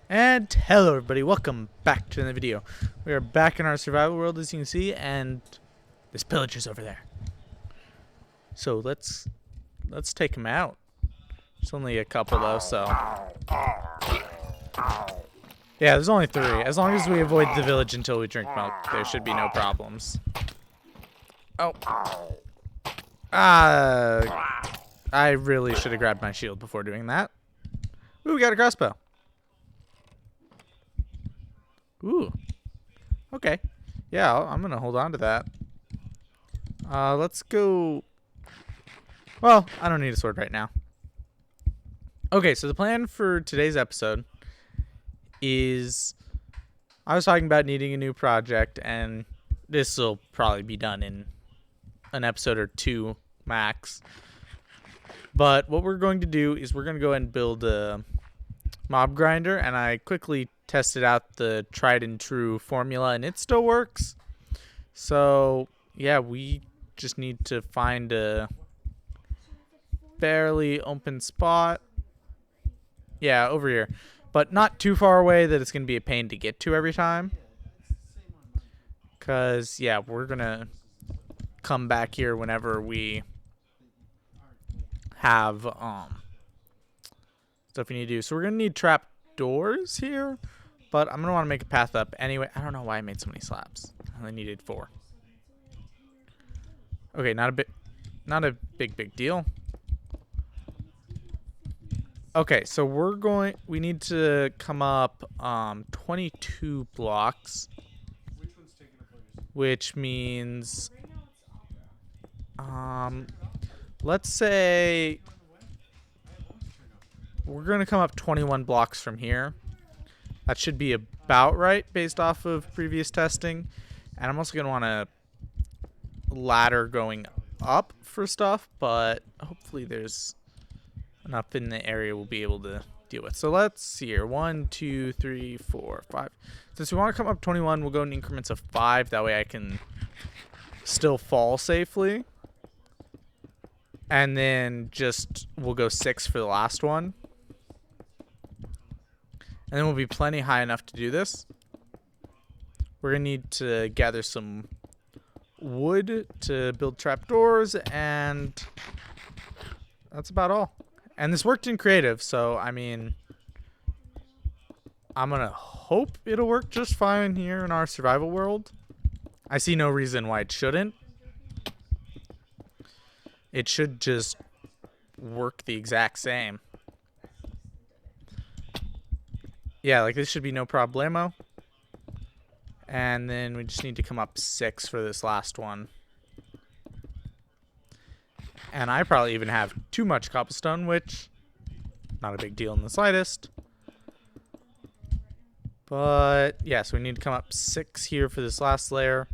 And hello everybody, welcome back to the video. We are back in our survival world as you can see, and this pillager's over there. So let's take him out. There's only a couple though, so yeah, there's only 3. As long as we avoid the village until we drink milk, there should be no problems. Oh. I really should have grabbed my shield before doing that. Ooh, we got a crossbow. Ooh. Okay. Yeah, I'm gonna hold on to that. Let's go. Well, I don't need a sword right now. Okay, so the plan for today's episode is I was talking about needing a new project, and this will probably be done in an episode or 2 max. But what we're going to do is we're going to go ahead and build a mob grinder, and I quickly tested out the tried and true formula, and it still works. So yeah, we just need to find a barely open spot. Yeah, over here, but not too far away that it's gonna be a pain to get to every time. Cause yeah, we're gonna come back here whenever we have stuff we need to do. So we're gonna need trap doors here, but I'm gonna want to make a path up anyway. I don't know why I made so many slabs. I only needed 4. Okay, not a big deal. Okay, so we need to come up 22 blocks, which means let's say we're gonna come up 21 blocks from here. That should be about right based off of previous testing. And I'm also gonna want a ladder going up for stuff, but hopefully there's enough in the area we'll be able to deal with. So let's see here. 1, 2, 3, 4, 5. Since we want to come up 21, we'll go in increments of 5. That way I can still fall safely. And then we'll go 6 for the last one. And then we'll be plenty high enough to do this. We're going to need to gather some wood to build trapdoors, and that's about all. And this worked in creative, so I mean, I'm gonna hope it'll work just fine here in our survival world. I see no reason why it shouldn't. It should just work the exact same. Yeah, like this should be no problemo. And then we just need to come up 6 for this last one. And I probably even have too much cobblestone, which not a big deal in the slightest. But yeah, so we need to come up 6 here for this last layer.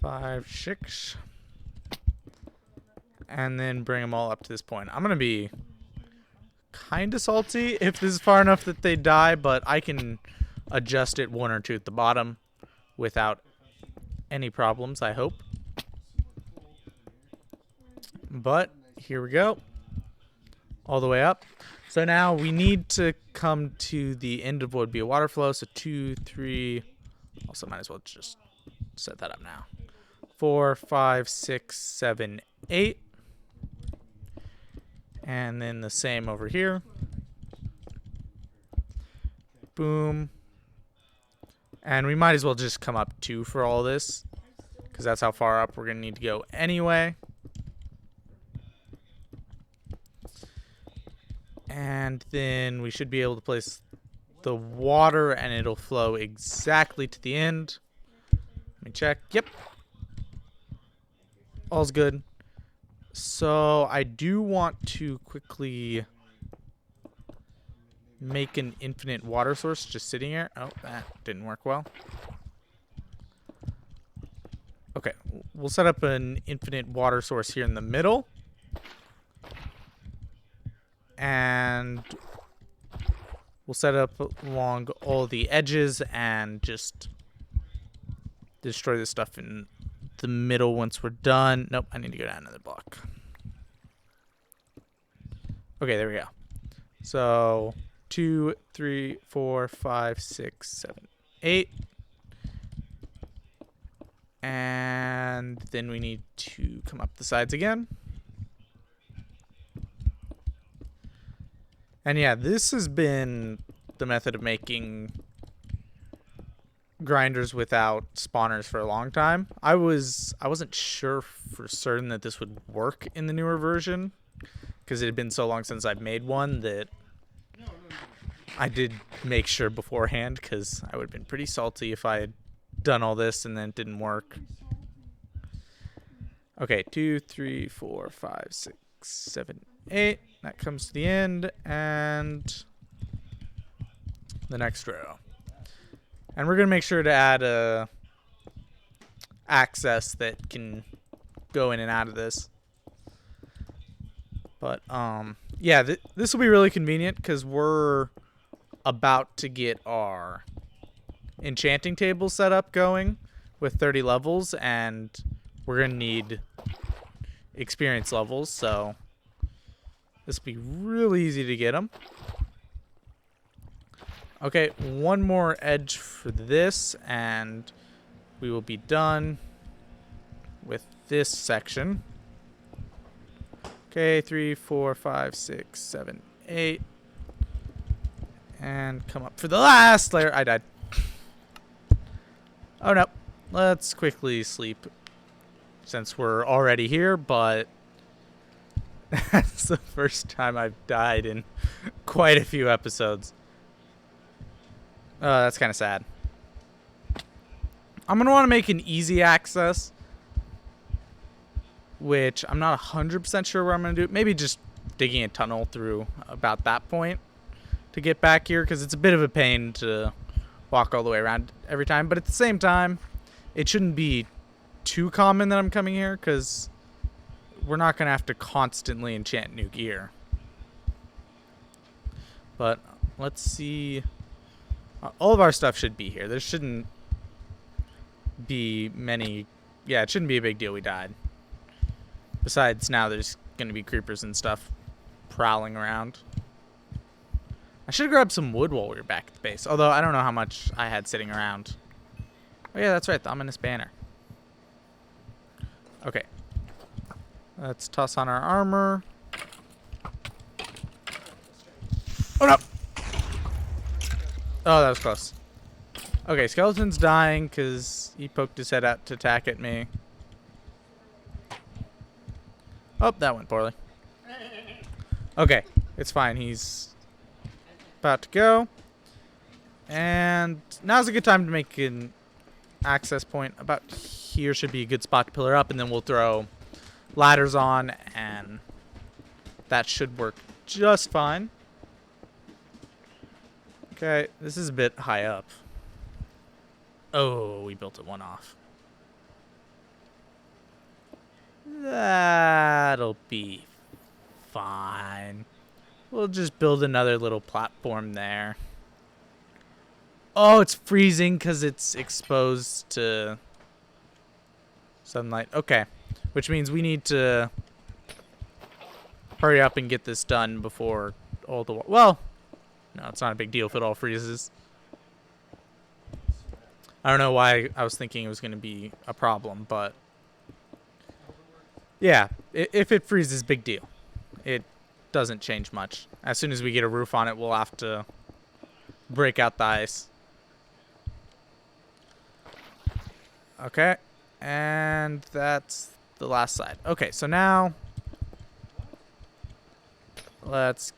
5, 6. And then bring them all up to this point. I'm going to be kind of salty if this is far enough that they die, but I can adjust it 1 or 2 at the bottom without any problems, I hope. But here we go, all the way up. So now we need to come to the end of what would be a water flow. So 2, 3. Also, might as well just set that up now. 4, 5, 6, 7, 8. And then the same over here. Boom. And we might as well just come up 2 for all this, because that's how far up we're going to need to go anyway. And then we should be able to place the water, and it'll flow exactly to the end. Let me check. Yep. All's good. So I do want to quickly make an infinite water source just sitting here. Oh, that didn't work well. Okay, we'll set up an infinite water source here in the middle. And we'll set up along all the edges and just destroy this stuff in the middle once we're done. Nope, I need to go down another block. Okay, there we go. So 2, 3, 4, 5, 6, 7, 8. And then we need to come up the sides again. And yeah, this has been the method of making grinders without spawners for a long time. I wasn't sure for certain that this would work in the newer version because it had been so long since I've made one that I did make sure beforehand, because I would have been pretty salty if I had done all this and then it didn't work. Okay, 2, 3, 4, 5, 6, 7, 8. That comes to the end, and the next row. And we're going to make sure to add a access that can go in and out of this. But, yeah, this will be really convenient because we're about to get our enchanting table set up going with 30 levels, and we're going to need experience levels, so this will be really easy to get them. Okay, one more edge for this, and we will be done with this section. Okay, 3, 4, 5, 6, 7, 8. And come up for the last layer. I died. Oh no. Let's quickly sleep since we're already here, but that's the first time I've died in quite a few episodes. That's kind of sad. I'm going to want to make an easy access, which I'm not 100% sure where I'm going to do. Maybe just digging a tunnel through about that point to get back here, because it's a bit of a pain to walk all the way around every time. But at the same time, it shouldn't be too common that I'm coming here, because we're not going to have to constantly enchant new gear. But let's see. All of our stuff should be here. There shouldn't be many. Yeah, it shouldn't be a big deal we died. Besides, now there's going to be creepers and stuff prowling around. I should have grabbed some wood while we were back at the base. Although, I don't know how much I had sitting around. Oh yeah, that's right. The ominous banner. Okay. Let's toss on our armor. Oh no! Oh, that was close. Okay, skeleton's dying because he poked his head out to attack at me. Oh, that went poorly. Okay, it's fine. He's about to go. And now's a good time to make an access point. About here should be a good spot to pillar up, and then we'll throw ladders on, and that should work just fine. Okay, this is a bit high up. Oh, we built it one off. That'll be fine. We'll just build another little platform there. Oh, it's freezing because it's exposed to sunlight. Okay, which means we need to hurry up and get this done before all the... Well, no, it's not a big deal if it all freezes. I don't know why I was thinking it was going to be a problem, but... Yeah, if it freezes, big deal. It doesn't change much. As soon as we get a roof on it, we'll have to break out the ice. Okay, and that's the last side. Okay, so now let's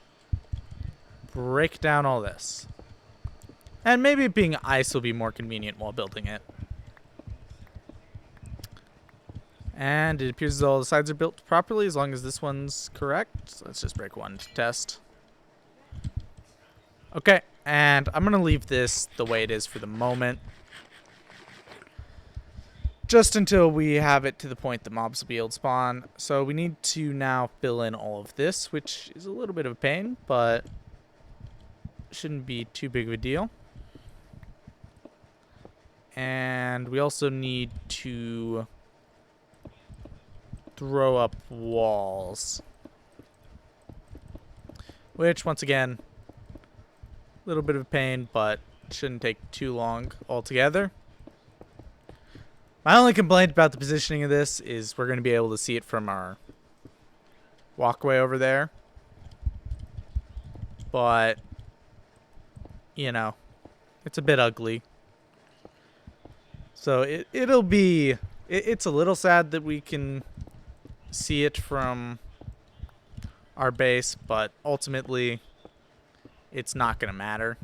break down all this. And maybe it being ice will be more convenient while building it. And it appears as though all the sides are built properly as long as this one's correct. So let's just break one to test. Okay, and I'm going to leave this the way it is for the moment. Just until we have it to the point that mobs will be able to spawn. So we need to now fill in all of this, which is a little bit of a pain, but shouldn't be too big of a deal. And we also need to throw up walls, which once again little bit of a pain, but shouldn't take too long altogether. My only complaint about the positioning of this is we're going to be able to see it from our walkway over there. But, you know, it's a bit ugly. So it'll be... It's a little sad that we can see it from our base, but ultimately it's not going to matter.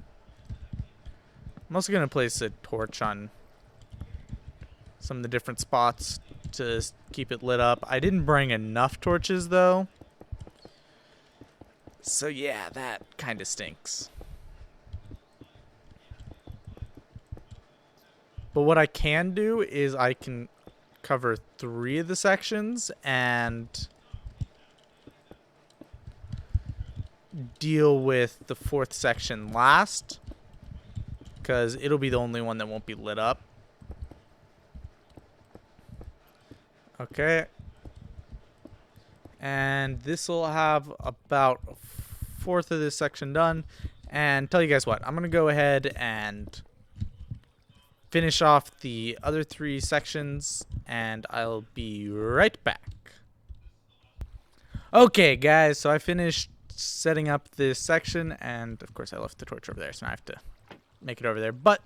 I'm also going to place a torch on some of the different spots to keep it lit up. I didn't bring enough torches, though. So yeah, that kind of stinks. But what I can do is I can cover 3 of the sections and deal with the 4th section last, because it'll be the only one that won't be lit up. Okay. And this will have about a 4th of this section done. And tell you guys what, I'm going to go ahead and finish off the other 3 sections, and I'll be right back. Okay, guys, so I finished setting up this section, and of course I left the torch over there, so now I have to make it over there. But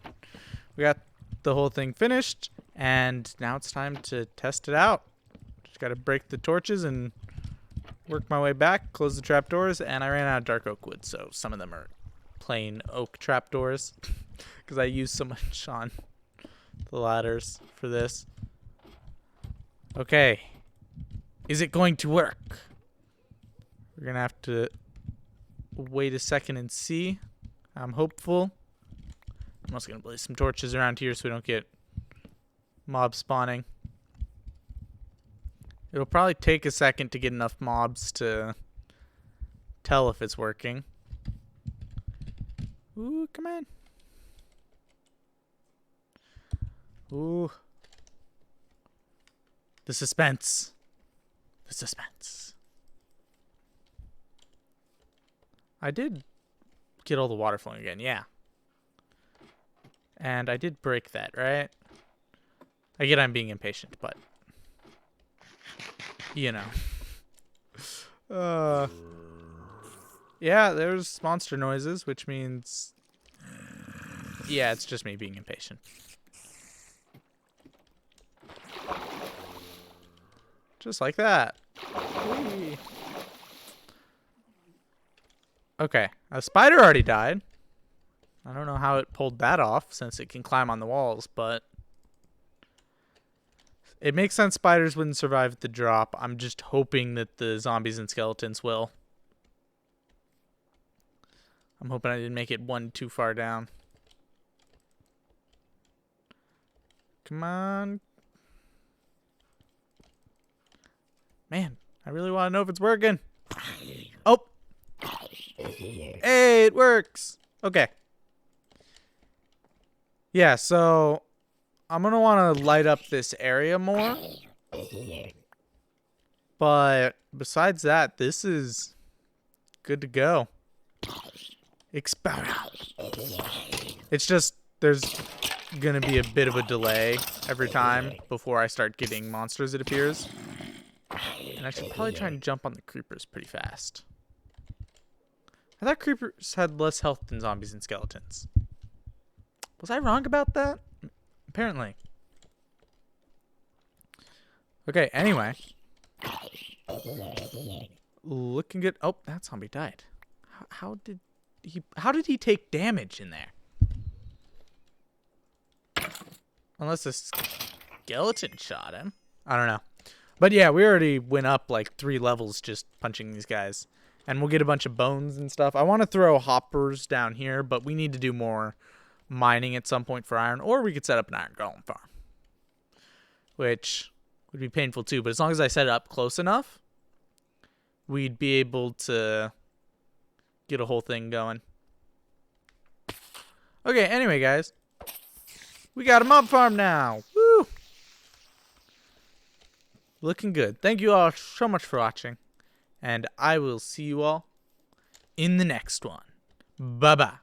we got the whole thing finished, and now it's time to test it out. Just got to break the torches and work my way back, close the trapdoors, and I ran out of dark oak wood, so some of them are plain oak trapdoors because I used so much on the ladders for this. Okay. Is it going to work? We're going to have to wait a second and see. I'm hopeful. I'm also going to place some torches around here so we don't get mobs spawning. It'll probably take a second to get enough mobs to tell if it's working. Ooh, come on. Ooh. The suspense. The suspense. I did get all the water flowing again, yeah. And I did break that, right? Again, I'm being impatient, but... you know. Yeah, there's monster noises, which means... yeah, it's just me being impatient. Just like that. Whee. Okay, a spider already died. I don't know how it pulled that off since it can climb on the walls, but it makes sense spiders wouldn't survive the drop. I'm just hoping that the zombies and skeletons will. I'm hoping I didn't make it one too far down. Come on. Man, I really want to know if it's working. Oh. Hey, it works. Okay. Yeah, so I'm going to want to light up this area more. But besides that, this is good to go. Expound. It's just there's going to be a bit of a delay every time before I start getting monsters, it appears. And I should probably try and jump on the creepers pretty fast. I thought creepers had less health than zombies and skeletons. Was I wrong about that? Apparently. Okay, anyway. Looking good. Oh, that zombie died. How did he take damage in there? Unless a skeleton shot him. I don't know. But yeah, we already went up like 3 levels just punching these guys. And we'll get a bunch of bones and stuff. I want to throw hoppers down here, but we need to do more mining at some point for iron. Or we could set up an iron golem farm. Which would be painful too. But as long as I set it up close enough, we'd be able to get a whole thing going. Okay, anyway, guys. We got a mob farm now. Woo! Looking good. Thank you all so much for watching. And I will see you all in the next one. Bye-bye.